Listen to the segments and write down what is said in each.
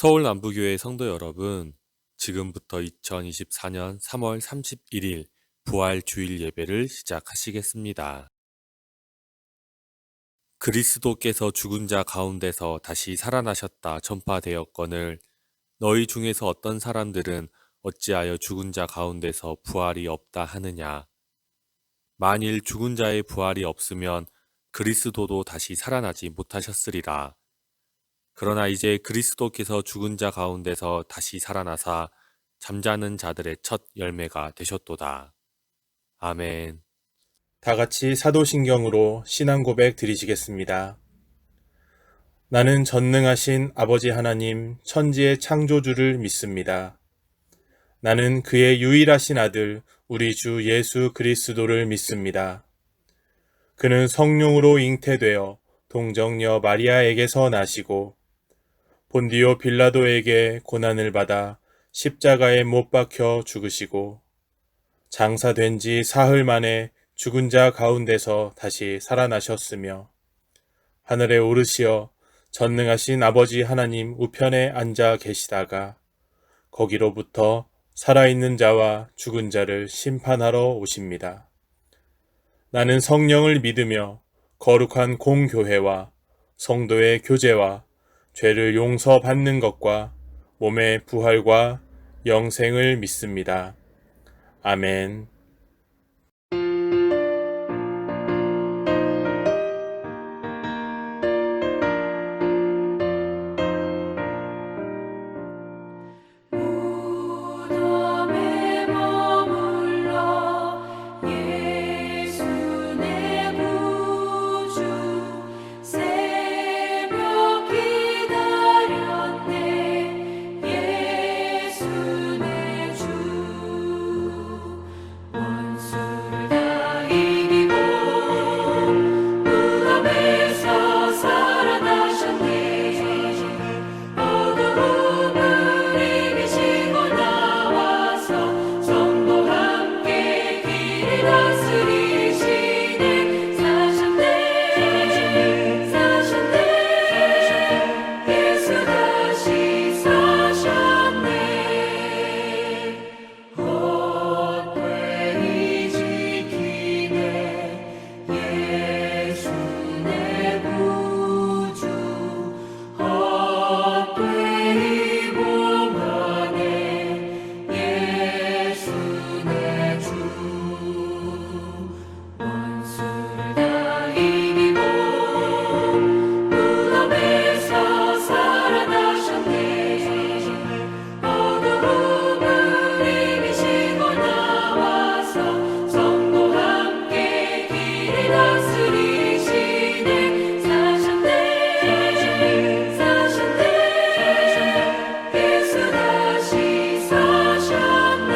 서울 남부교회 성도 여러분, 지금부터 2024년 3월 31일 부활 주일 예배를 시작하시겠습니다. 그리스도께서 죽은 자 가운데서 다시 살아나셨다 전파되었거늘 너희 중에서 어떤 사람들은 어찌하여 죽은 자 가운데서 부활이 없다 하느냐. 만일 죽은 자의 부활이 없으면 그리스도도 다시 살아나지 못하셨으리라. 그러나 이제 그리스도께서 죽은 자 가운데서 다시 살아나사 잠자는 자들의 첫 열매가 되셨도다. 아멘. 다 같이 사도신경으로 신앙 고백 드리시겠습니다. 나는 전능하신 아버지 하나님 천지의 창조주를 믿습니다. 나는 그의 유일하신 아들 우리 주 예수 그리스도를 믿습니다. 그는 성령으로 잉태되어 동정녀 마리아에게서 나시고 본디오 빌라도에게 고난을 받아 십자가에 못 박혀 죽으시고 장사된 지 사흘 만에 죽은 자 가운데서 다시 살아나셨으며 하늘에 오르시어 전능하신 아버지 하나님 우편에 앉아 계시다가 거기로부터 살아있는 자와 죽은 자를 심판하러 오십니다. 나는 성령을 믿으며 거룩한 공교회와 성도의 교제와 죄를 용서받는 것과 몸의 부활과 영생을 믿습니다. 아멘. 무덤에 머물러 예수 내 구주 새벽 기다렸네 예수 내 주 원수를 다 이기고 무덤에서 살아나셨네 어두움을 이기시고 나와서 성도 함께 길을 다스리시네 사셨네 사셨네 예수 다시 사셨네 헛되이 지키네 예수 내 구주 헛되이 봉하네 예수 내 주 원수를 다 이기고 무덤에서 살아나셨네 어두움을 이기시고 나와서 성도 함께 길을 다스리시네 사셨네 사셨네 예수 다시 사셨네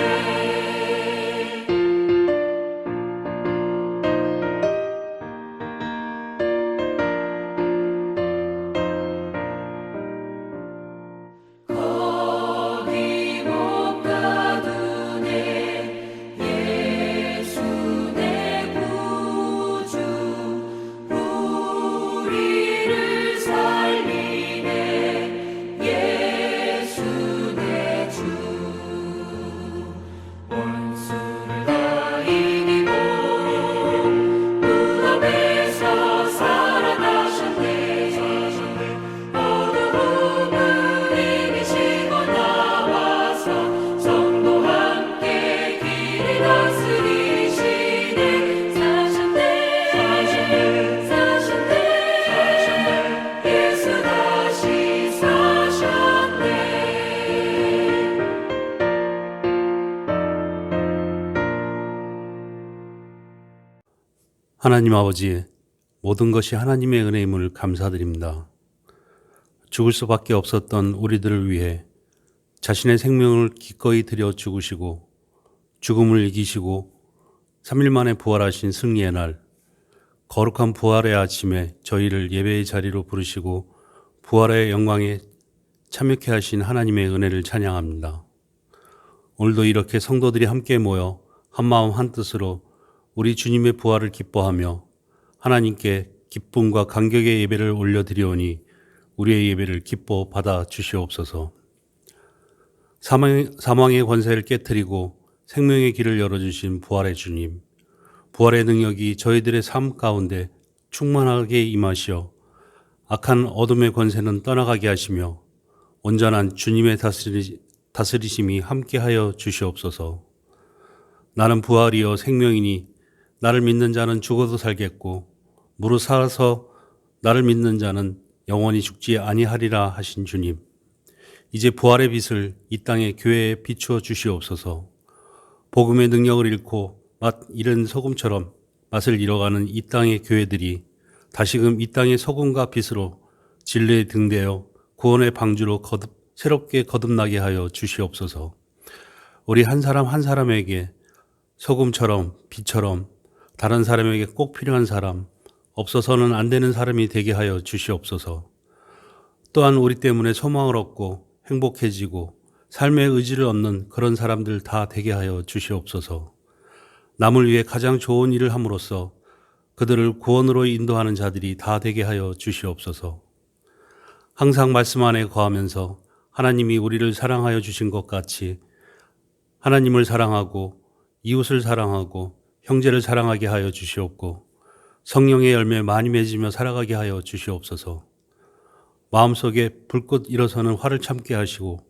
거기 못 가두네 예수 내 구주 우리를 살리네 예수 내 주 원수를 다 이기고 무덤에서 살아나셨네 어두움을 이기시고 나와서 성도 함께 길을 다스리시네 사셨네 사셨네 예수 다시 사셨네 하나님 아버지, 모든 것이 하나님의 은혜임을 감사드립니다. 죽을 수밖에 없었던 우리들을 위해 자신의 생명을 기꺼이 들여 죽으시고 죽음을 이기시고 3일 만에 부활하신 승리의 날, 거룩한 부활의 아침에 저희를 예배의 자리로 부르시고 부활의 영광에 참여케 하신 하나님의 은혜를 찬양합니다. 오늘도 이렇게 성도들이 함께 모여 한마음 한뜻으로 우리 주님의 부활을 기뻐하며 하나님께 기쁨과 감격의 예배를 올려드리오니 우리의 예배를 기뻐 받아 주시옵소서. 사망의 권세를 깨뜨리고 생명의 길을 열어주신 부활의 주님, 부활의 능력이 저희들의 삶 가운데 충만하게 임하시어 악한 어둠의 권세는 떠나가게 하시며 온전한 주님의 다스리심이 함께하여 주시옵소서. 나는 부활이요 생명이니 나를 믿는 자는 죽어도 살겠고 무릇 살아서 나를 믿는 자는 영원히 죽지 아니하리라 하신 주님, 이제 부활의 빛을 이 땅의 교회에 비추어 주시옵소서. 복음의 능력을 잃고 맛 잃은 소금처럼 맛을 잃어가는 이 땅의 교회들이 다시금 이 땅의 소금과 빛으로 진리에 등대어 구원의 방주로 새롭게 거듭나게 하여 주시옵소서. 우리 한 사람 한 사람에게 소금처럼 빛처럼 다른 사람에게 꼭 필요한 사람, 없어서는 안 되는 사람이 되게 하여 주시옵소서. 또한 우리 때문에 소망을 얻고 행복해지고 삶의 의지를 얻는 그런 사람들 다 되게 하여 주시옵소서. 남을 위해 가장 좋은 일을 함으로써 그들을 구원으로 인도하는 자들이 다 되게 하여 주시옵소서. 항상 말씀 안에 거하면서 하나님이 우리를 사랑하여 주신 것 같이 하나님을 사랑하고 이웃을 사랑하고 형제를 사랑하게 하여 주시옵고 성령의 열매 많이 맺으며 살아가게 하여 주시옵소서. 마음속에 불꽃 일어서는 화를 참게 하시고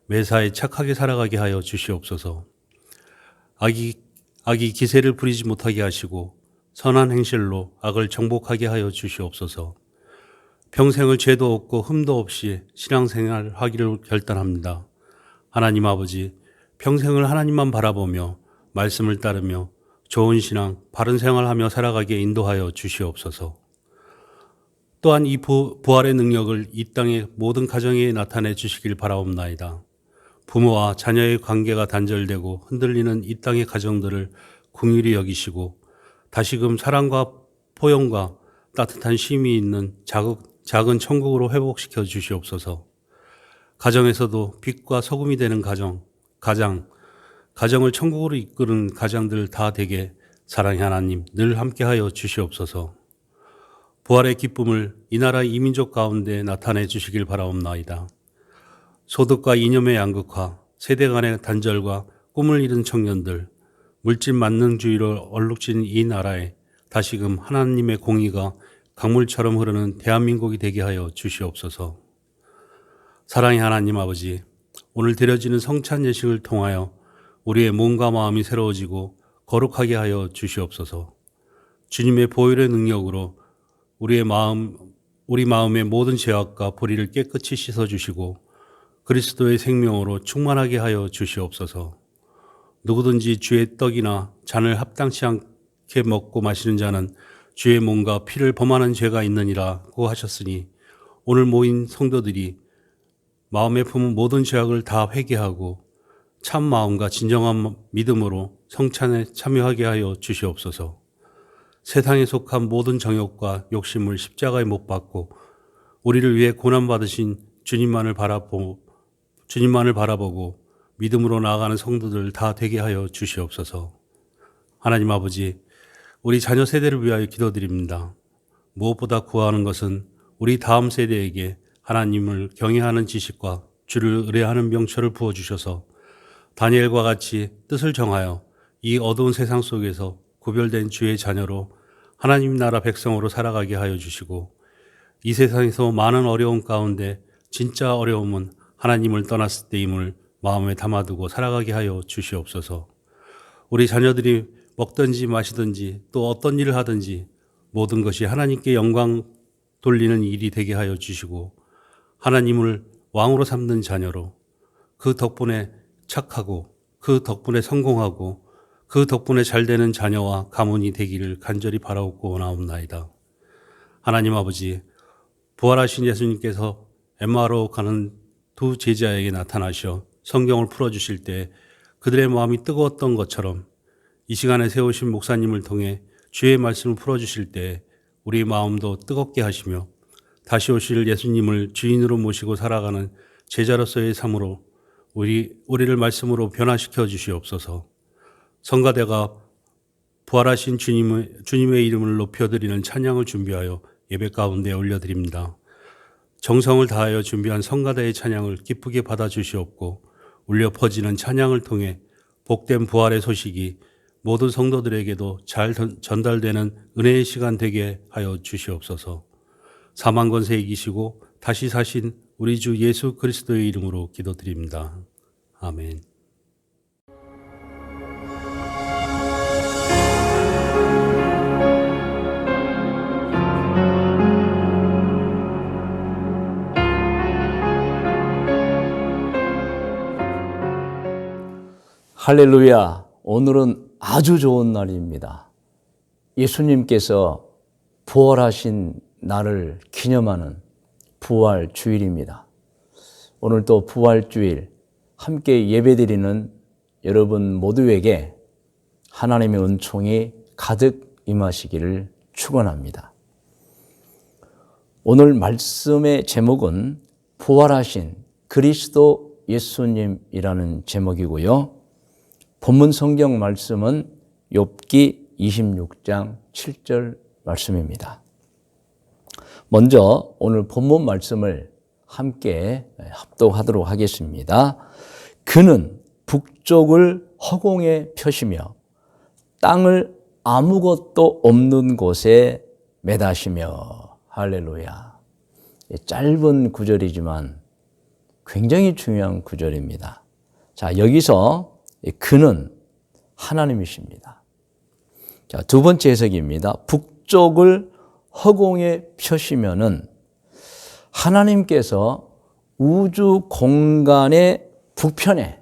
매사에 착하게 살아가게 하여 주시옵소서. 악이 기세를 부리지 못하게 하시고 선한 행실로 악을 정복하게 하여 주시옵소서. 평생을 죄도 없고 흠도 없이 신앙생활 하기를 결단합니다. 하나님 아버지, 평생을 하나님만 바라보며 말씀을 따르며 좋은 신앙, 바른 생활하며 살아가게 인도하여 주시옵소서. 또한 이 부활의 능력을 이 땅의 모든 가정에 나타내 주시길 바라옵나이다. 부모와 자녀의 관계가 단절되고 흔들리는 이 땅의 가정들을 긍휼히 여기시고 다시금 사랑과 포용과 따뜻한 쉼이 있는 작은 천국으로 회복시켜 주시옵소서. 가정에서도 빛과 소금이 되는 가정을 천국으로 이끄는 가장들 다 되게 사랑의 하나님 늘 함께하여 주시옵소서. 부활의 기쁨을 이 나라 이민족 가운데 나타내 주시길 바라옵나이다. 소득과 이념의 양극화, 세대 간의 단절과 꿈을 잃은 청년들, 물질 만능주의로 얼룩진 이 나라에 다시금 하나님의 공의가 강물처럼 흐르는 대한민국이 되게 하여 주시옵소서. 사랑의 하나님 아버지, 오늘 드려지는 성찬 예식을 통하여 우리의 몸과 마음이 새로워지고 거룩하게 하여 주시옵소서. 주님의 보혈의 능력으로 우리 마음의 모든 죄악과 불의를 깨끗이 씻어주시고 그리스도의 생명으로 충만하게 하여 주시옵소서. 누구든지 주의 떡이나 잔을 합당치 않게 먹고 마시는 자는 주의 몸과 피를 범하는 죄가 있느니라고 하셨으니 오늘 모인 성도들이 마음에 품은 모든 죄악을 다 회개하고 참 마음과 진정한 믿음으로 성찬에 참여하게 하여 주시옵소서. 세상에 속한 모든 정욕과 욕심을 십자가에 못 박고 우리를 위해 고난받으신 주님만을 바라보고 믿음으로 나아가는 성도들 다 되게 하여 주시옵소서. 하나님 아버지, 우리 자녀 세대를 위하여 기도드립니다. 무엇보다 구하는 것은 우리 다음 세대에게 하나님을 경외하는 지식과 주를 의뢰하는 명철을 부어주셔서 다니엘과 같이 뜻을 정하여 이 어두운 세상 속에서 구별된 주의 자녀로 하나님 나라 백성으로 살아가게 하여 주시고 이 세상에서 많은 어려움 가운데 진짜 어려움은 하나님을 떠났을 때임을 마음에 담아두고 살아가게 하여 주시옵소서. 우리 자녀들이 먹든지 마시든지 또 어떤 일을 하든지 모든 것이 하나님께 영광 돌리는 일이 되게 하여 주시고 하나님을 왕으로 삼는 자녀로 그 덕분에 착하고 그 덕분에 성공하고 그 덕분에 잘되는 자녀와 가문이 되기를 간절히 바라옵고 원하옵나이다. 하나님 아버지, 부활하신 예수님께서 엠마오로 가는 두 제자에게 나타나셔 성경을 풀어주실 때 그들의 마음이 뜨거웠던 것처럼 이 시간에 세우신 목사님을 통해 주의 말씀을 풀어주실 때 우리 마음도 뜨겁게 하시며 다시 오실 예수님을 주인으로 모시고 살아가는 제자로서의 삶으로 우리를 말씀으로 변화시켜 주시옵소서. 성가대가 부활하신 주님의 이름을 높여드리는 찬양을 준비하여 예배 가운데 올려드립니다. 정성을 다하여 준비한 성가대의 찬양을 기쁘게 받아주시옵고 울려 퍼지는 찬양을 통해 복된 부활의 소식이 모든 성도들에게도 잘 전달되는 은혜의 시간 되게 하여 주시옵소서. 사망 권세 이기시고 다시 사신 우리 주 예수 그리스도의 이름으로 기도드립니다. 아멘. 할렐루야. 오늘은 아주 좋은 날입니다. 예수님께서 부활하신 날을 기념하는 부활 주일입니다. 오늘 또 부활 주일 함께 예배드리는 여러분 모두에게 하나님의 은총이 가득 임하시기를 축원합니다. 오늘 말씀의 제목은 부활하신 그리스도 예수님이라는 제목이고요. 본문 성경 말씀은 욥기 26장 7절 말씀입니다. 먼저 오늘 본문 말씀을 함께 합독하도록 하겠습니다. 그는 북쪽을 허공에 펴시며 땅을 아무것도 없는 곳에 매다시며. 할렐루야. 짧은 구절이지만 굉장히 중요한 구절입니다. 자, 여기서 그는 하나님이십니다. 자, 두 번째 해석입니다. 북쪽을 허공에 펴시면은 하나님께서 우주 공간의 북편에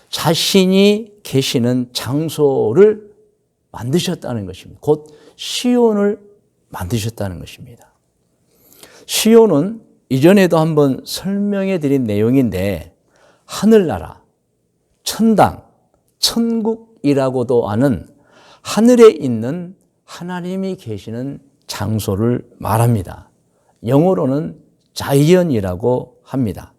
자신이 계시는 장소를 만드셨다는 것입니다. 곧 시온을 만드셨다는 것입니다. 시온은 이전에도 한번 설명해 드린 내용인데 하늘나라, 천당, 천국이라고도 하는 하늘에 있는 하나님이 계시는 장소를 말합니다. 영어로는 자이언이라고 합니다.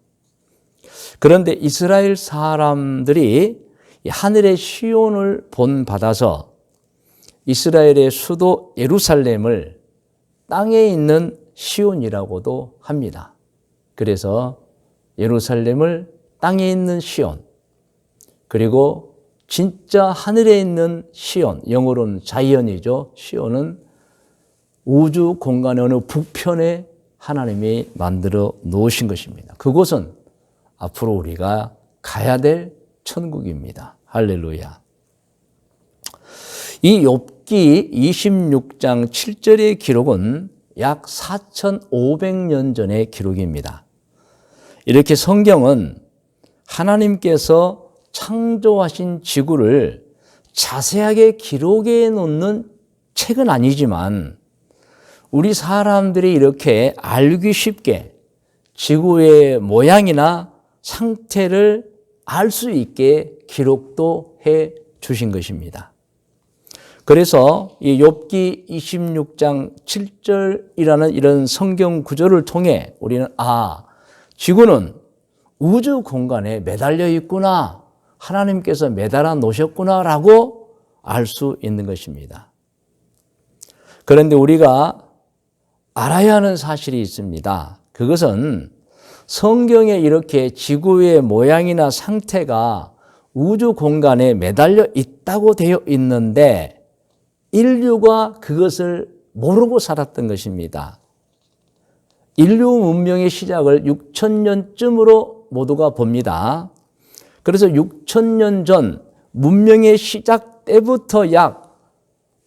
그런데 이스라엘 사람들이 하늘의 시온을 본받아서 이스라엘의 수도 예루살렘을 땅에 있는 시온이라고도 합니다. 그래서 예루살렘을 땅에 있는 시온, 그리고 진짜 하늘에 있는 시온, 영어로는 자이언이죠. 시온은 우주 공간의 어느 북편에 하나님이 만들어 놓으신 것입니다. 그곳은 앞으로 우리가 가야 될 천국입니다. 할렐루야. 이 욥기 26장 7절의 기록은 약 4,500년 전의 기록입니다. 이렇게 성경은 하나님께서 창조하신 지구를 자세하게 기록해 놓는 책은 아니지만 우리 사람들이 이렇게 알기 쉽게 지구의 모양이나 상태를 알 수 있게 기록도 해 주신 것입니다. 그래서 이 욥기 26장 7절이라는 이런 성경 구절을 통해 우리는 지구는 우주 공간에 매달려 있구나, 하나님께서 매달아 놓으셨구나라고 알 수 있는 것입니다. 그런데 우리가 알아야 하는 사실이 있습니다. 그것은 성경에 이렇게 지구의 모양이나 상태가 우주 공간에 매달려 있다고 되어 있는데 인류가 그것을 모르고 살았던 것입니다. 인류 문명의 시작을 6,000년쯤으로 모두가 봅니다. 그래서 6,000년 전 문명의 시작 때부터 약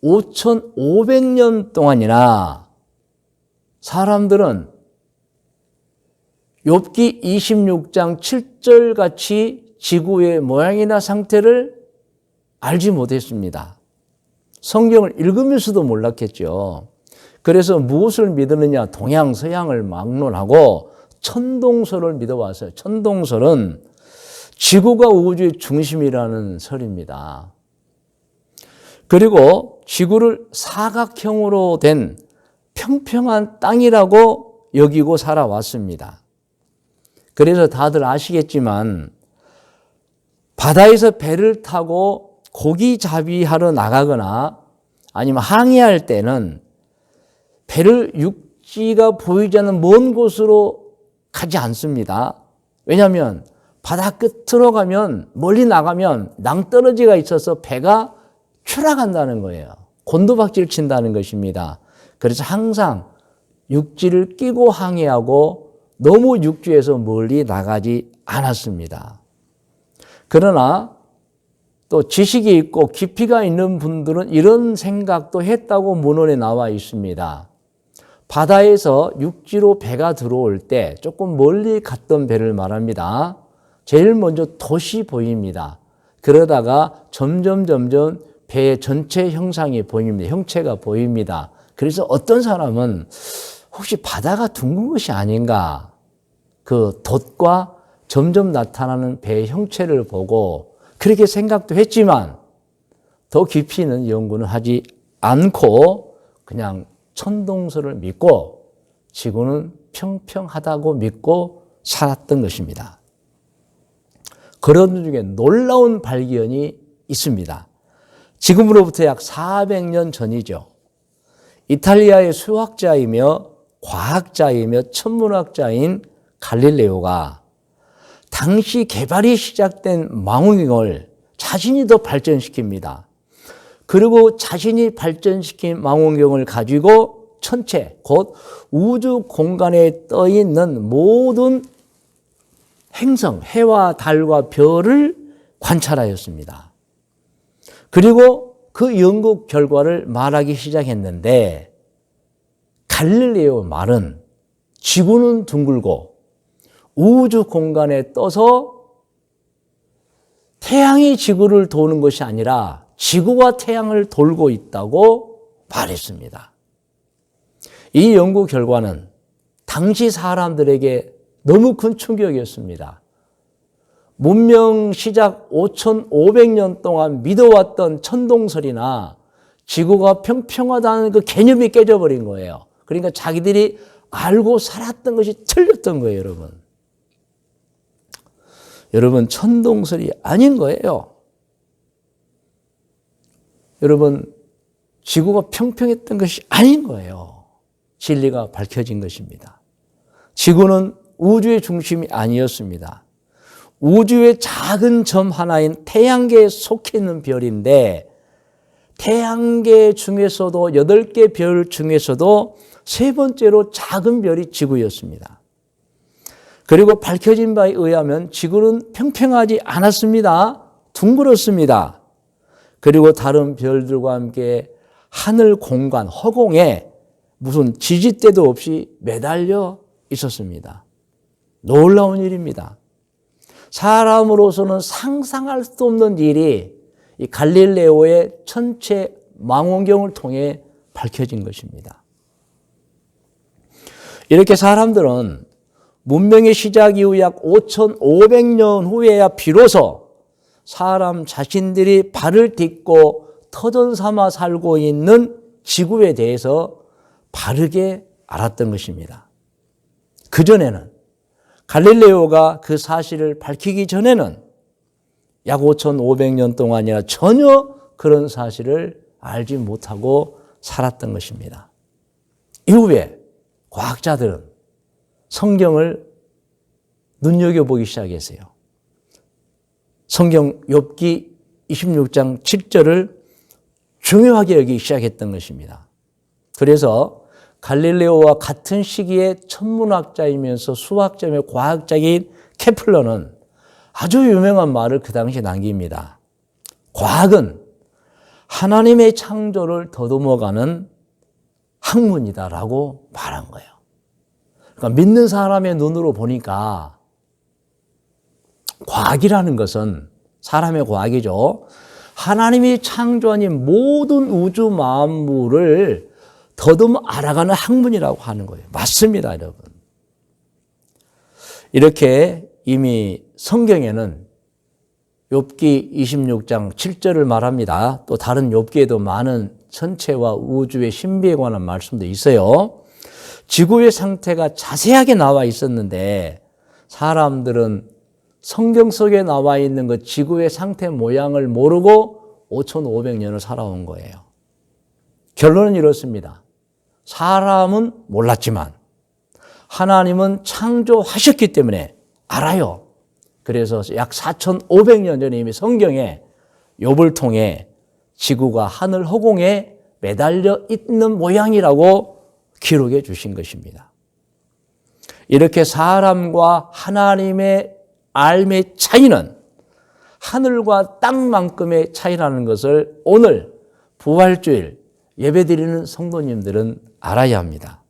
5,500년 동안이나 사람들은 욥기 26장 7절 같이 지구의 모양이나 상태를 알지 못했습니다. 성경을 읽으면서도 몰랐겠죠. 그래서 무엇을 믿느냐? 동양, 서양을 막론하고 천동설을 믿어왔어요. 천동설은 지구가 우주의 중심이라는 설입니다. 그리고 지구를 사각형으로 된 평평한 땅이라고 여기고 살아왔습니다. 그래서 다들 아시겠지만 바다에서 배를 타고 고기잡이하러 나가거나 아니면 항해할 때는 배를 육지가 보이지 않는 먼 곳으로 가지 않습니다. 왜냐하면 바다 끝으로 가면 멀리 나가면 낭떠러지가 있어서 배가 추락한다는 거예요. 곤두박질 친다는 것입니다. 그래서 항상 육지를 끼고 항해하고 너무 육지에서 멀리 나가지 않았습니다. 그러나 또 지식이 있고 깊이가 있는 분들은 이런 생각도 했다고 문헌에 나와 있습니다. 바다에서 육지로 배가 들어올 때 조금 멀리 갔던 배를 말합니다. 제일 먼저 돛이 보입니다. 그러다가 점점 배의 전체 형상이 보입니다. 형체가 보입니다. 그래서 어떤 사람은 혹시 바다가 둥근 것이 아닌가, 그 돛과 점점 나타나는 배의 형체를 보고 그렇게 생각도 했지만 더 깊이 있는 연구는 하지 않고 그냥 천동설을 믿고 지구는 평평하다고 믿고 살았던 것입니다. 그런 중에 놀라운 발견이 있습니다. 지금으로부터 약 400년 전이죠. 이탈리아의 수학자이며 과학자이며 천문학자인 갈릴레오가 당시 개발이 시작된 망원경을 자신이 더 발전시킵니다. 그리고 자신이 발전시킨 망원경을 가지고 천체, 곧 우주 공간에 떠 있는 모든 행성, 해와 달과 별을 관찰하였습니다. 그리고 그 연구 결과를 말하기 시작했는데 갈릴레오 말은 지구는 둥글고 우주 공간에 떠서 태양이 지구를 도는 것이 아니라 지구가 태양을 돌고 있다고 말했습니다. 이 연구 결과는 당시 사람들에게 너무 큰 충격이었습니다. 문명 시작 5,500년 동안 믿어왔던 천동설이나 지구가 평평하다는 그 개념이 깨져버린 거예요. 그러니까 자기들이 알고 살았던 것이 틀렸던 거예요, 여러분. 여러분, 천동설이 아닌 거예요. 여러분, 지구가 평평했던 것이 아닌 거예요. 진리가 밝혀진 것입니다. 지구는 우주의 중심이 아니었습니다. 우주의 작은 점 하나인 태양계에 속해 있는 별인데 태양계 중에서도 8개 별 중에서도 세 번째로 작은 별이 지구였습니다. 그리고 밝혀진 바에 의하면 지구는 평평하지 않았습니다. 둥글었습니다. 그리고 다른 별들과 함께 하늘 공간, 허공에 무슨 지지대도 없이 매달려 있었습니다. 놀라운 일입니다. 사람으로서는 상상할 수 없는 일이 이 갈릴레오의 천체 망원경을 통해 밝혀진 것입니다. 이렇게 사람들은 문명의 시작 이후 약 5,500년 후에야 비로소 사람 자신들이 발을 딛고 터전 삼아 살고 있는 지구에 대해서 바르게 알았던 것입니다. 그전에는 갈릴레오가 그 사실을 밝히기 전에는 약 5,500년 동안이나 전혀 그런 사실을 알지 못하고 살았던 것입니다. 이후에 과학자들은 성경을 눈여겨보기 시작했어요. 성경 욥기 26장 7절을 중요하게 여기기 시작했던 것입니다. 그래서 갈릴레오와 같은 시기에 천문학자이면서 수학자며 과학자인 케플러는 아주 유명한 말을 그 당시에 남깁니다. 과학은 하나님의 창조를 더듬어가는 학문이다라고 말한 거예요. 그러니까 믿는 사람의 눈으로 보니까 과학이라는 것은 사람의 과학이죠. 하나님이 창조하신 모든 우주 만물을 더듬어 알아가는 학문이라고 하는 거예요. 맞습니다, 여러분. 이렇게 이미 성경에는 욥기 26장 7절을 말합니다. 또 다른 욥기에도 많은 천체와 우주의 신비에 관한 말씀도 있어요. 지구의 상태가 자세하게 나와 있었는데 사람들은 성경 속에 나와 있는 그 지구의 상태 모양을 모르고 5,500년을 살아온 거예요. 결론은 이렇습니다. 사람은 몰랐지만 하나님은 창조하셨기 때문에 알아요. 그래서 약 4,500년 전에 이미 성경에 욥을 통해 지구가 하늘 허공에 매달려 있는 모양이라고 기록해 주신 것입니다. 이렇게 사람과 하나님의 삶의 차이는 하늘과 땅만큼의 차이라는 것을 오늘 부활주일 예배드리는 성도님들은 알아야 합니다.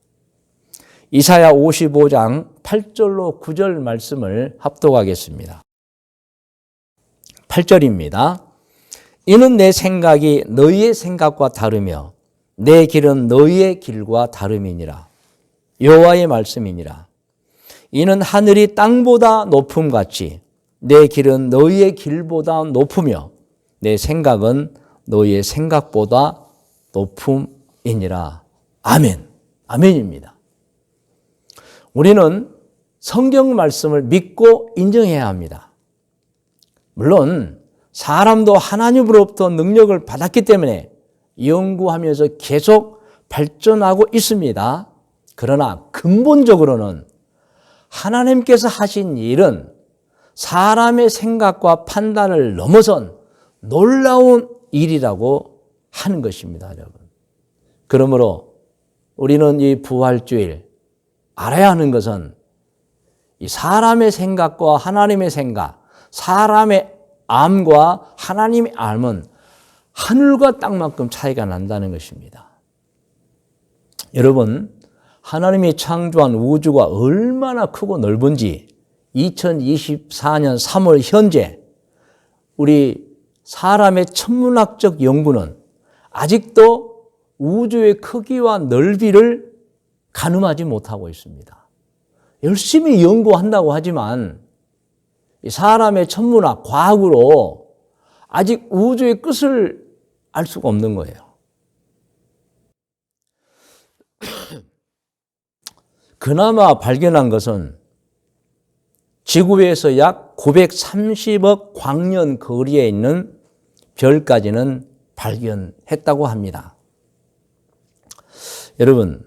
이사야 55장 8절로 9절 말씀을 합독하겠습니다. 8절입니다. 이는 내 생각이 너희의 생각과 다르며 내 길은 너희의 길과 다름이니라. 여호와의 말씀이니라. 이는 하늘이 땅보다 높음같이 내 길은 너희의 길보다 높으며 내 생각은 너희의 생각보다 높음이니라. 아멘. 아멘입니다. 우리는 성경 말씀을 믿고 인정해야 합니다. 물론 사람도 하나님으로부터 능력을 받았기 때문에 연구하면서 계속 발전하고 있습니다. 그러나 근본적으로는 하나님께서 하신 일은 사람의 생각과 판단을 넘어선 놀라운 일이라고 하는 것입니다, 여러분. 그러므로 우리는 이 부활주일 알아야 하는 것은 이 사람의 생각과 하나님의 생각, 사람의 암과 하나님의 암은 하늘과 땅만큼 차이가 난다는 것입니다. 여러분, 하나님이 창조한 우주가 얼마나 크고 넓은지 2024년 3월 현재 우리 사람의 천문학적 연구는 아직도 우주의 크기와 넓이를 가늠하지 못하고 있습니다. 열심히 연구한다고 하지만 사람의 천문학, 과학으로 아직 우주의 끝을 알 수가 없는 거예요. 그나마 발견한 것은 지구에서 약 930억 광년 거리에 있는 별까지는 발견했다고 합니다. 여러분,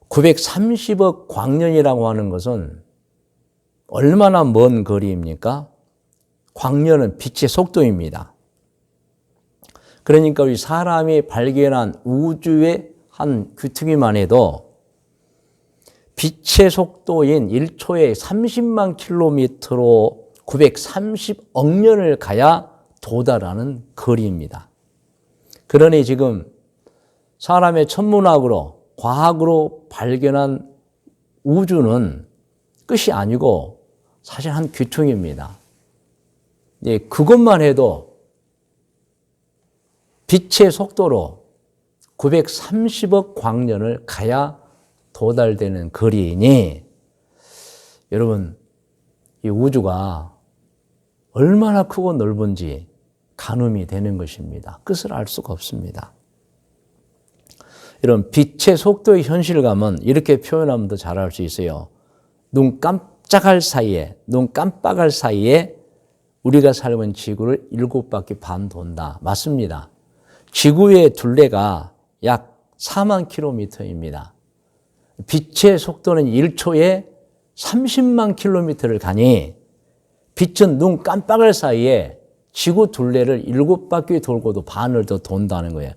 930억 광년이라고 하는 것은 얼마나 먼 거리입니까? 광년은 빛의 속도입니다. 그러니까 우리 사람이 발견한 우주의 한 귀퉁이만 해도 빛의 속도인 1초에 30만 킬로미터로 930억 년을 가야 도달하는 거리입니다. 그러니 지금 사람의 천문학으로, 과학으로 발견한 우주는 끝이 아니고 사실 한 귀퉁이입니다. 그것만 해도 빛의 속도로 930억 광년을 가야 도달되는 거리이니 여러분, 이 우주가 얼마나 크고 넓은지 가늠이 되는 것입니다. 끝을 알 수가 없습니다. 이런 빛의 속도의 현실감은 이렇게 표현하면 더 잘 알 수 있어요. 눈 깜짝할 사이에 우리가 살고 지구를 7바퀴 반 돈다. 맞습니다. 지구의 둘레가 약 4만 킬로미터입니다. 빛의 속도는 1초에 30만 킬로미터를 가니 빛은 눈 깜빡할 사이에 지구 둘레를 7바퀴 돌고도 반을 더 돈다는 거예요.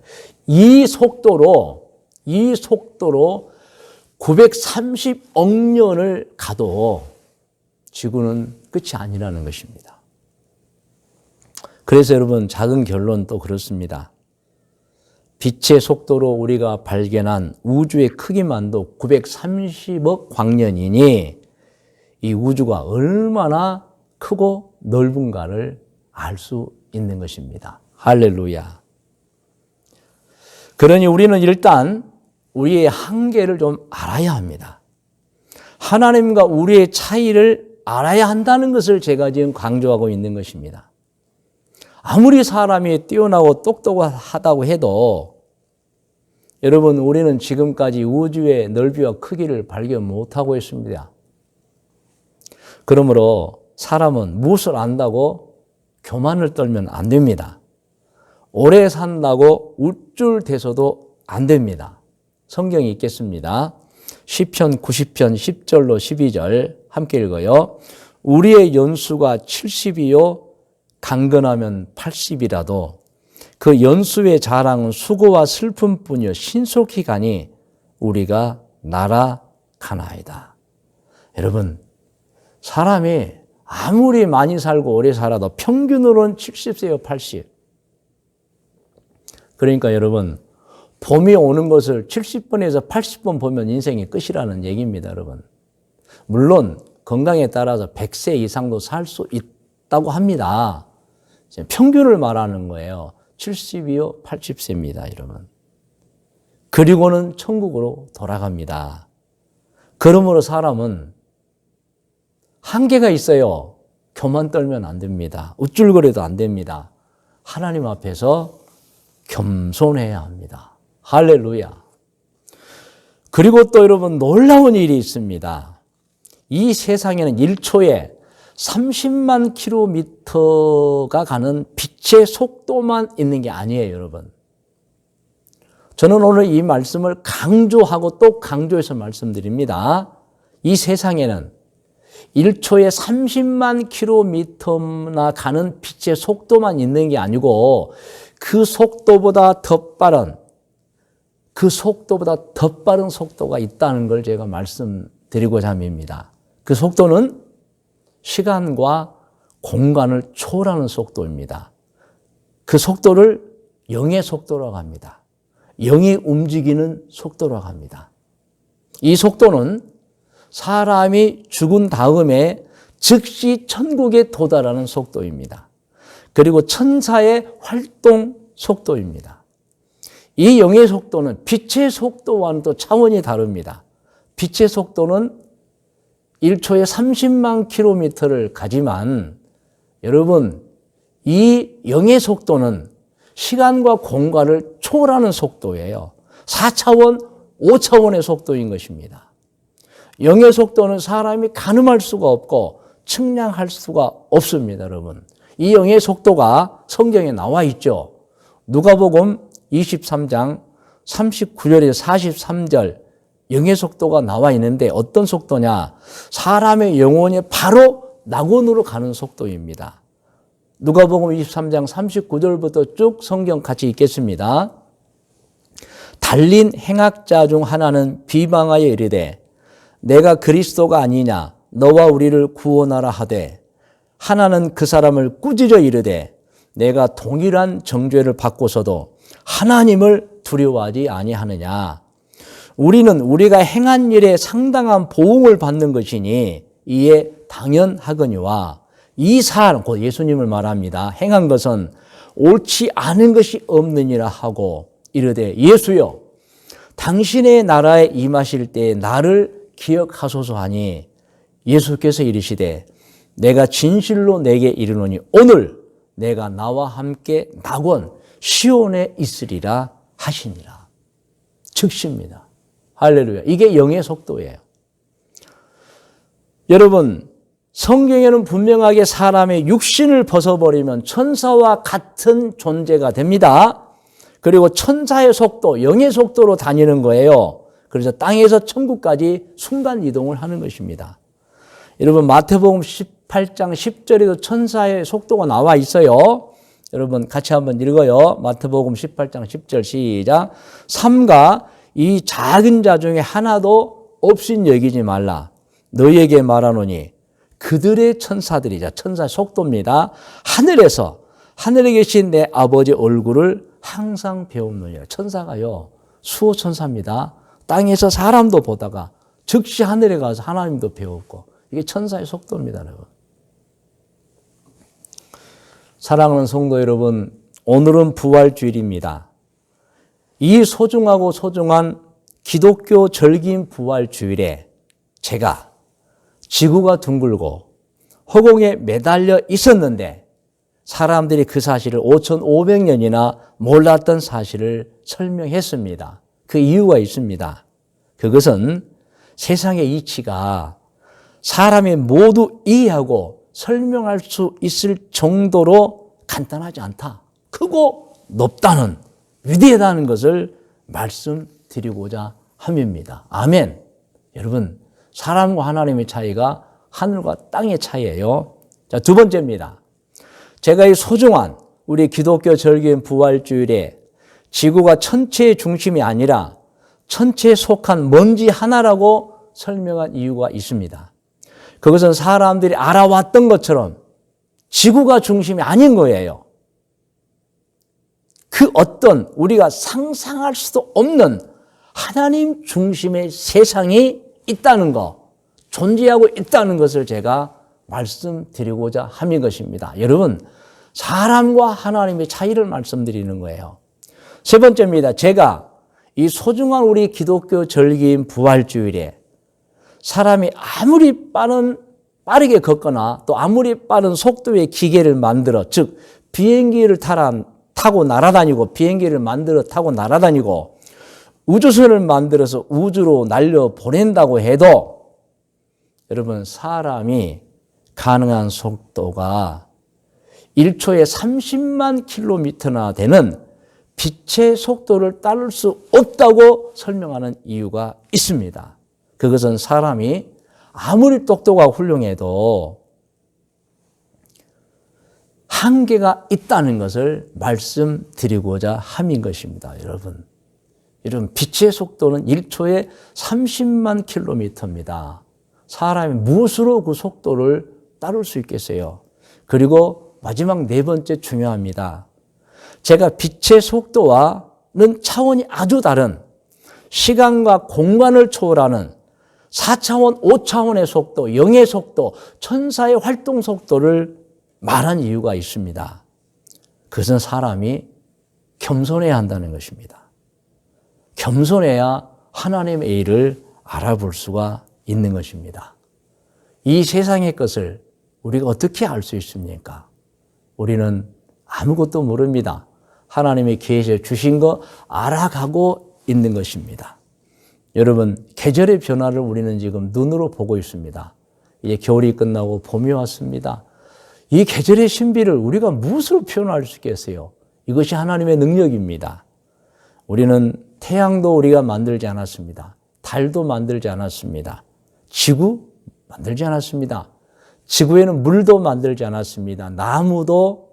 이 속도로 930억 년을 가도 지구는 끝이 아니라는 것입니다. 그래서 여러분, 작은 결론 또 그렇습니다. 빛의 속도로 우리가 발견한 우주의 크기만도 930억 광년이니 이 우주가 얼마나 크고 넓은가를 알 수 있는 것입니다. 할렐루야. 그러니 우리는 일단 우리의 한계를 좀 알아야 합니다. 하나님과 우리의 차이를 알아야 한다는 것을 제가 지금 강조하고 있는 것입니다. 아무리 사람이 뛰어나고 똑똑하다고 해도 여러분, 우리는 지금까지 우주의 넓이와 크기를 발견 못하고 있습니다. 그러므로 사람은 무엇을 안다고 교만을 떨면 안 됩니다. 오래 산다고 우쭐대서도 안 됩니다. 성경이 있겠습니다. 시편 90편 10절로 12절 함께 읽어요. 우리의 연수가 70이요 강건하면 80이라도 그 연수의 자랑은 수고와 슬픔뿐이요 신속히 가니 우리가 날아가나이다. 여러분, 사람이 아무리 많이 살고 오래 살아도 평균으로는 70세요 80. 그러니까 여러분, 봄이 오는 것을 70번에서 80번 보면 인생의 끝이라는 얘기입니다, 여러분. 물론 건강에 따라서 100세 이상도 살 수 있다고 합니다. 평균을 말하는 거예요. 70이요, 80세입니다, 여러분. 그리고는 천국으로 돌아갑니다. 그러므로 사람은 한계가 있어요. 교만 떨면 안 됩니다. 우쭐거려도 안 됩니다. 하나님 앞에서 겸손해야 합니다. 할렐루야. 그리고 또 여러분 놀라운 일이 있습니다. 이 세상에는 1초에 30만 킬로미터가 가는 빛의 속도만 있는 게 아니에요, 여러분. 저는 오늘 이 말씀을 강조하고 또 강조해서 말씀드립니다. 이 세상에는 1초에 30만 킬로미터나 가는 빛의 속도만 있는 게 아니고 그 속도보다 더 빠른 속도가 있다는 걸 제가 말씀드리고자 합니다. 그 속도는 시간과 공간을 초월하는 속도입니다. 그 속도를 영의 속도라고 합니다. 영이 움직이는 속도라고 합니다. 이 속도는 사람이 죽은 다음에 즉시 천국에 도달하는 속도입니다. 그리고 천사의 활동 속도입니다. 이 영의 속도는 빛의 속도와는 또 차원이 다릅니다. 빛의 속도는 1초에 30만 킬로미터를 가지만 여러분, 이 영의 속도는 시간과 공간을 초월하는 속도예요. 4차원, 5차원의 속도인 것입니다. 영의 속도는 사람이 가늠할 수가 없고 측량할 수가 없습니다, 여러분. 이 영의 속도가 성경에 나와 있죠. 누가복음 23장 39절에서 43절 영의 속도가 나와 있는데 어떤 속도냐? 사람의 영혼이 바로 낙원으로 가는 속도입니다. 누가복음 23장 39절부터 쭉 성경 같이 읽겠습니다. 달린 행악자 중 하나는 비방하여 이르되 내가 그리스도가 아니냐 너와 우리를 구원하라 하되 하나는 그 사람을 꾸짖어 이르되 내가 동일한 정죄를 받고서도 하나님을 두려워하지 아니하느냐. 우리는 우리가 행한 일에 상당한 보응을 받는 것이니 이에 당연하거니와 이 사람, 곧 예수님을 말합니다. 행한 것은 옳지 않은 것이 없느니라 하고 이르되 예수여 당신의 나라에 임하실 때에 나를 기억하소서 하니 예수께서 이르시되 내가 진실로 내게 이르노니 오늘 내가 나와 함께 낙원 시온에 있으리라 하시니라. 즉시입니다. 할렐루야. 이게 영의 속도예요. 여러분, 성경에는 분명하게 사람의 육신을 벗어버리면 천사와 같은 존재가 됩니다. 그리고 천사의 속도, 영의 속도로 다니는 거예요. 그래서 땅에서 천국까지 순간 이동을 하는 것입니다. 여러분, 마태복음 18장 10절에도 천사의 속도가 나와 있어요. 여러분 같이 한번 읽어요. 마태복음 18장 10절 시작. 삼가 이 작은 자 중에 하나도 없인 여기지 말라. 너희에게 말하노니 그들의 천사들이자 천사의 속도입니다. 하늘에 계신 내 아버지 얼굴을 항상 배우느니라. 천사가요 수호천사입니다. 땅에서 사람도 보다가 즉시 하늘에 가서 하나님도 배웠고 이게 천사의 속도입니다. 여러분. 사랑하는 성도 여러분, 오늘은 부활주일입니다. 이 소중하고 소중한 기독교 절기인 부활주일에 제가 지구가 둥글고 허공에 매달려 있었는데 사람들이 그 사실을 5,500년이나 몰랐던 사실을 설명했습니다. 그 이유가 있습니다. 그것은 세상의 이치가 사람이 모두 이해하고 설명할 수 있을 정도로 간단하지 않다. 크고 높다는, 위대하다는 것을 말씀드리고자 함입니다. 아멘. 여러분, 사람과 하나님의 차이가 하늘과 땅의 차이예요. 자, 두 번째입니다. 제가 이 소중한 우리 기독교 절기인 부활주일에 지구가 천체의 중심이 아니라 천체에 속한 먼지 하나라고 설명한 이유가 있습니다. 그것은 사람들이 알아왔던 것처럼 지구가 중심이 아닌 거예요. 그 어떤 우리가 상상할 수도 없는 하나님 중심의 세상이 있다는 것, 존재하고 있다는 것을 제가 말씀드리고자 함인 것입니다. 여러분, 사람과 하나님의 차이를 말씀드리는 거예요. 세 번째입니다. 제가 이 소중한 우리 기독교 절기인 부활주일에 사람이 아무리 빠르게 걷거나 또 아무리 빠른 속도의 기계를 만들어, 즉 비행기를 타고 날아다니고 비행기를 만들어 타고 날아다니고 우주선을 만들어서 우주로 날려 보낸다고 해도 여러분, 사람이 가능한 속도가 1초에 30만 킬로미터나 되는 빛의 속도를 따를 수 없다고 설명하는 이유가 있습니다. 그것은 사람이 아무리 똑똑하고 훌륭해도 한계가 있다는 것을 말씀드리고자 함인 것입니다. 여러분, 빛의 속도는 1초에 30만 킬로미터입니다. 사람이 무엇으로 그 속도를 따를 수 있겠어요? 그리고 마지막 네 번째 중요합니다. 제가 빛의 속도와는 차원이 아주 다른 시간과 공간을 초월하는 4차원, 5차원의 속도, 영의 속도, 천사의 활동 속도를 말한 이유가 있습니다. 그것은 사람이 겸손해야 한다는 것입니다. 겸손해야 하나님의 일을 알아볼 수가 있는 것입니다. 이 세상의 것을 우리가 어떻게 알 수 있습니까? 우리는 아무것도 모릅니다. 하나님이 계시해 주신 거 알아가고 있는 것입니다. 여러분, 계절의 변화를 우리는 지금 눈으로 보고 있습니다. 이제 겨울이 끝나고 봄이 왔습니다. 이 계절의 신비를 우리가 무엇으로 표현할 수 있겠어요? 이것이 하나님의 능력입니다. 우리는 태양도 우리가 만들지 않았습니다. 달도 만들지 않았습니다. 지구 만들지 않았습니다. 지구에는 물도 만들지 않았습니다. 나무도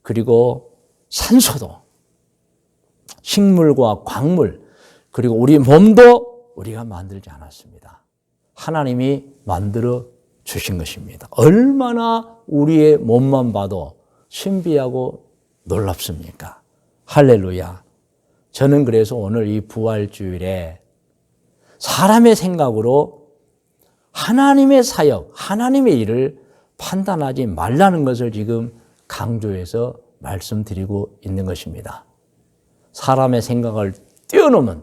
그리고 산소도 식물과 광물 그리고 우리 몸도 우리가 만들지 않았습니다. 하나님이 만들어 주신 것입니다. 얼마나 우리의 몸만 봐도 신비하고 놀랍습니까? 할렐루야. 저는 그래서 오늘 이 부활주일에 사람의 생각으로 하나님의 사역, 하나님의 일을 판단하지 말라는 것을 지금 강조해서 말씀드리고 있는 것입니다. 사람의 생각을 뛰어넘은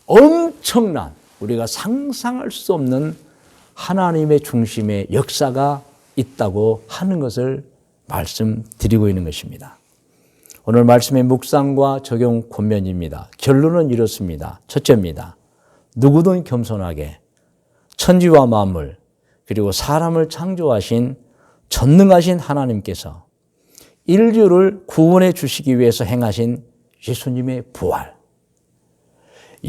엄청난 우리가 상상할 수 없는 하나님의 중심의 역사가 있다고 하는 것을 말씀드리고 있는 것입니다. 오늘 말씀의 묵상과 적용 권면입니다. 결론은 이렇습니다. 첫째입니다. 누구든 겸손하게 천지와 만물 그리고 사람을 창조하신 전능하신 하나님께서 인류를 구원해 주시기 위해서 행하신 예수님의 부활,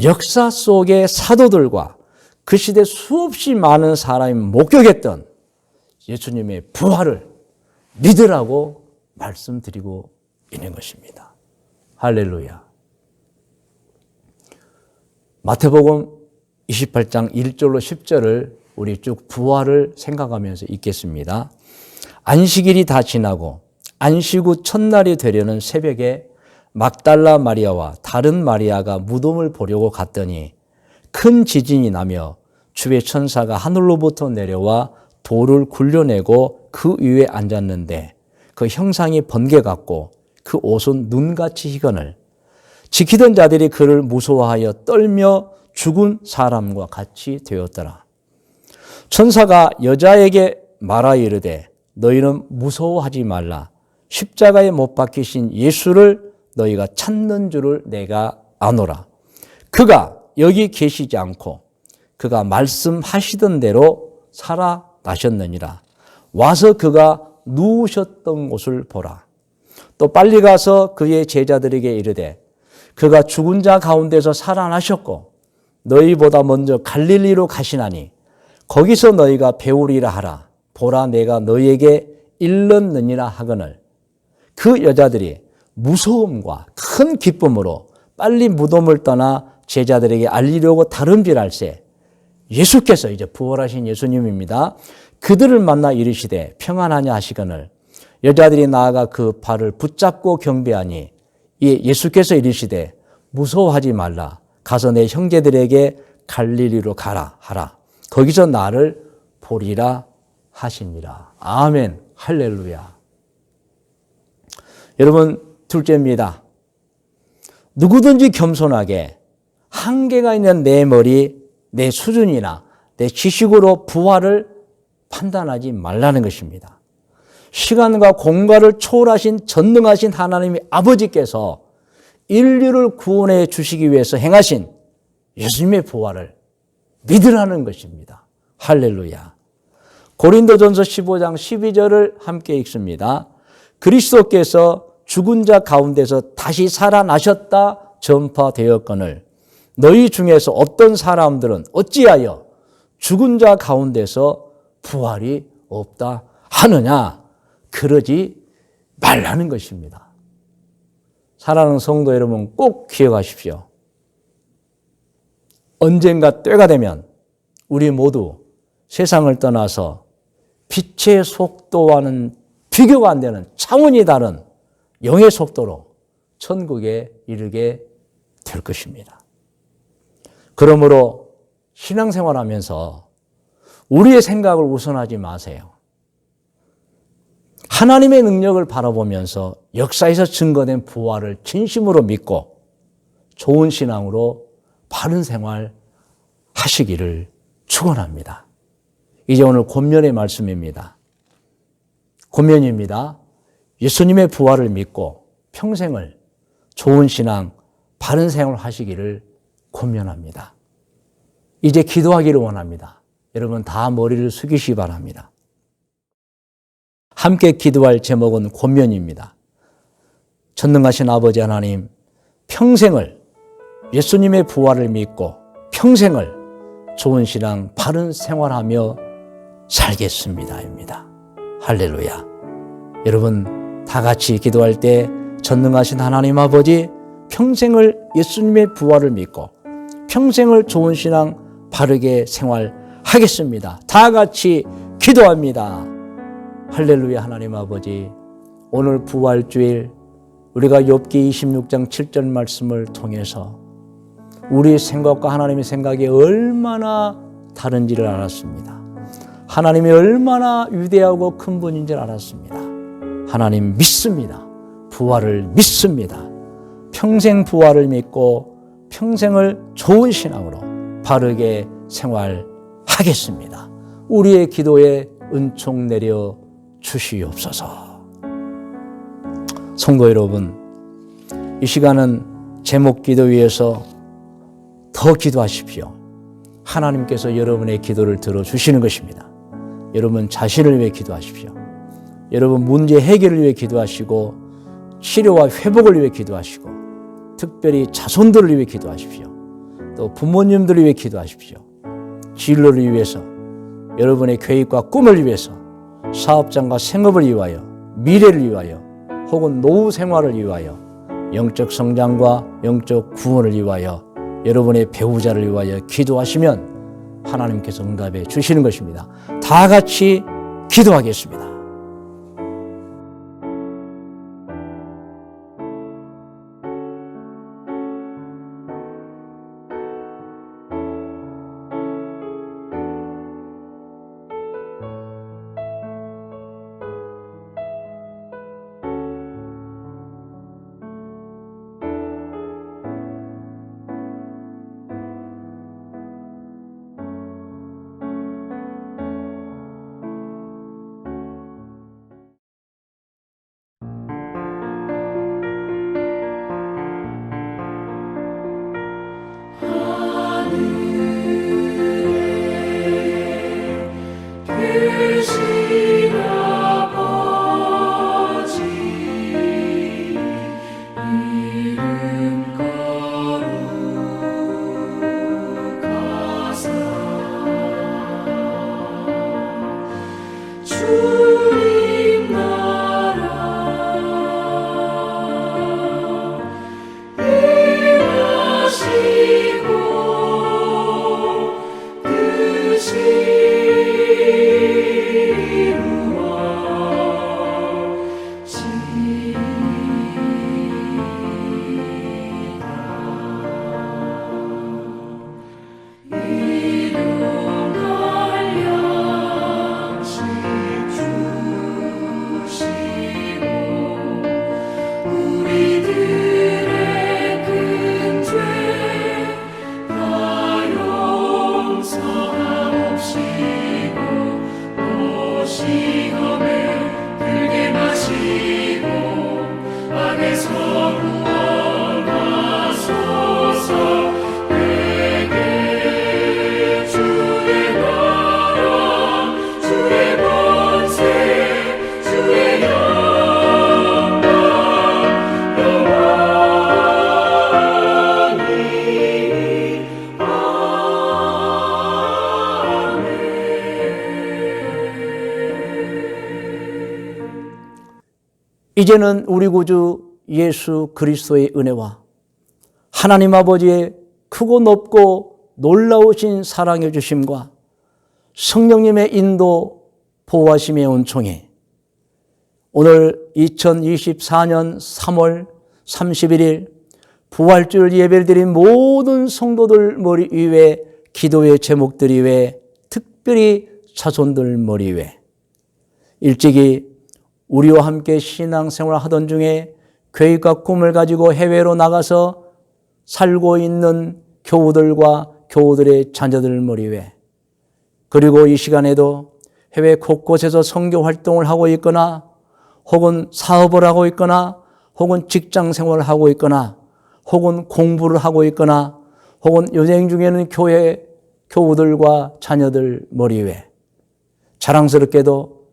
역사 속의 사도들과 그 시대 수없이 많은 사람이 목격했던 예수님의 부활을 믿으라고 말씀드리고 있는 것입니다. 할렐루야. 마태복음 28장 1절로 10절을 우리 쭉 부활을 생각하면서 읽겠습니다. 안식일이 다 지나고 안식 후 첫날이 되려는 새벽에 막달라 마리아와 다른 마리아가 무덤을 보려고 갔더니 큰 지진이 나며 주의 천사가 하늘로부터 내려와 돌을 굴려내고 그 위에 앉았는데 그 형상이 번개 같고 그 옷은 눈같이 희건을 지키던 자들이 그를 무서워하여 떨며 죽은 사람과 같이 되었더라. 천사가 여자에게 말하 이르되 너희는 무서워하지 말라. 십자가에 못 박히신 예수를 너희가 찾는 줄을 내가 아노라. 그가 여기 계시지 않고 그가 말씀하시던 대로 살아나셨느니라. 와서 그가 누우셨던 곳을 보라. 또 빨리 가서 그의 제자들에게 이르되 그가 죽은 자 가운데서 살아나셨고 너희보다 먼저 갈릴리로 가시나니 거기서 너희가 배우리라 하라. 보라 내가 너희에게 일렀느니라 하거늘 그 여자들이 무서움과 큰 기쁨으로 빨리 무덤을 떠나 제자들에게 알리려고 다름질할세 예수께서 이제 부활하신 예수님입니다. 그들을 만나 이르시되 평안하냐 하시거늘 여자들이 나아가 그 발을 붙잡고 경배하니 예수께서 이르시되 무서워하지 말라. 가서 내 형제들에게 갈릴리로 가라 하라. 거기서 나를 보리라 하시니라. 아멘. 할렐루야. 여러분, 둘째입니다. 누구든지 겸손하게 한계가 있는 내 머리, 내 수준이나 내 지식으로 부활을 판단하지 말라는 것입니다. 시간과 공간을 초월하신 전능하신 하나님의 아버지께서 인류를 구원해 주시기 위해서 행하신 예수님의 부활을 믿으라는 것입니다. 할렐루야. 고린도전서 15장 12절을 함께 읽습니다. 그리스도께서 죽은 자 가운데서 다시 살아나셨다 전파되었거늘 너희 중에서 어떤 사람들은 어찌하여 죽은 자 가운데서 부활이 없다 하느냐? 그러지 말라는 것입니다. 사랑하는 성도 여러분 꼭 기억하십시오. 언젠가 때가 되면 우리 모두 세상을 떠나서 빛의 속도와는 비교가 안 되는 차원이 다른 영의 속도로 천국에 이르게 될 것입니다. 그러므로 신앙생활하면서 우리의 생각을 우선하지 마세요. 하나님의 능력을 바라보면서 역사에서 증거된 부활을 진심으로 믿고 좋은 신앙으로 바른 생활 하시기를 축원합니다. 이제 오늘 권면의 말씀입니다. 권면입니다. 예수님의 부활을 믿고 평생을 좋은 신앙, 바른 생활을 하시기를 권면합니다. 이제 기도하기를 원합니다. 여러분 다 머리를 숙이시기 바랍니다. 함께 기도할 제목은 권면입니다. 전능하신 아버지 하나님, 평생을 예수님의 부활을 믿고 평생을 좋은 신앙, 바른 생활하며 살겠습니다입니다. 할렐루야. 여러분 다 같이 기도할 때 전능하신 하나님 아버지, 평생을 예수님의 부활을 믿고 평생을 좋은 신앙, 바르게 생활하겠습니다. 다 같이 기도합니다. 할렐루야. 하나님 아버지, 오늘 부활주일 우리가 욥기 26장 7절 말씀을 통해서 우리의 생각과 하나님의 생각이 얼마나 다른지를 알았습니다. 하나님이 얼마나 위대하고 큰 분인지를 알았습니다. 하나님 믿습니다. 부활을 믿습니다. 평생 부활을 믿고 평생을 좋은 신앙으로 바르게 생활하겠습니다. 우리의 기도에 은총 내려 주시옵소서. 성도 여러분, 이 시간은 제목 기도 위해서 더 기도하십시오. 하나님께서 여러분의 기도를 들어주시는 것입니다. 여러분 자신을 위해 기도하십시오. 여러분 문제 해결을 위해 기도하시고 치료와 회복을 위해 기도하시고 특별히 자손들을 위해 기도하십시오. 또 부모님들을 위해 기도하십시오. 진로를 위해서, 여러분의 계획과 꿈을 위해서, 사업장과 생업을 위하여, 미래를 위하여, 혹은 노후 생활을 위하여, 영적 성장과 영적 구원을 위하여, 여러분의 배우자를 위하여 기도하시면 하나님께서 응답해 주시는 것입니다. 다 같이 기도하겠습니다. 이제는 우리 구주 예수 그리스도의 은혜와 하나님 아버지의 크고 높고 놀라우신 사랑해 주심과 성령님의 인도 보호하심의 은총이 오늘 2024년 3월 31일 부활주일 예배를 드린 모든 성도들 머리 위에 기도의 제목들 위에 특별히 자손들 머리 위에 일찍이 우리와 함께 신앙생활을 하던 중에 계획과 꿈을 가지고 해외로 나가서 살고 있는 교우들과 교우들의 자녀들 머리 위에 그리고 이 시간에도 해외 곳곳에서 선교 활동을 하고 있거나 혹은 사업을 하고 있거나 혹은 직장 생활을 하고 있거나 혹은 공부를 하고 있거나 혹은 여행 중에는 교회 교우들과 자녀들 머리 위에 자랑스럽게도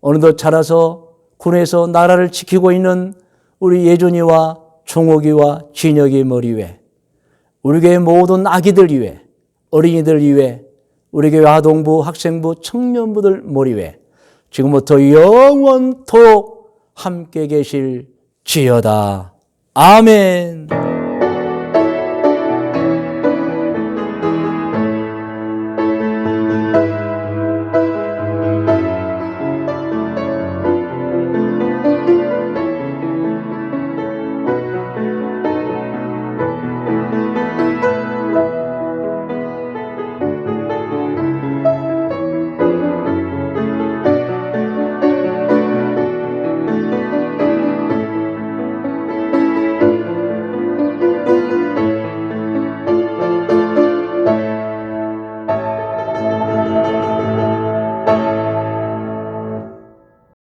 어느덧 자라서 군에서 나라를 지키고 있는 우리 예준이와 종옥이와 진혁이 머리 위에 우리 교회 모든 아기들 위에 어린이들 위에 우리 교회 아동부, 학생부, 청년부들 머리 위에 지금부터 영원토록 함께 계실지어다. 아멘.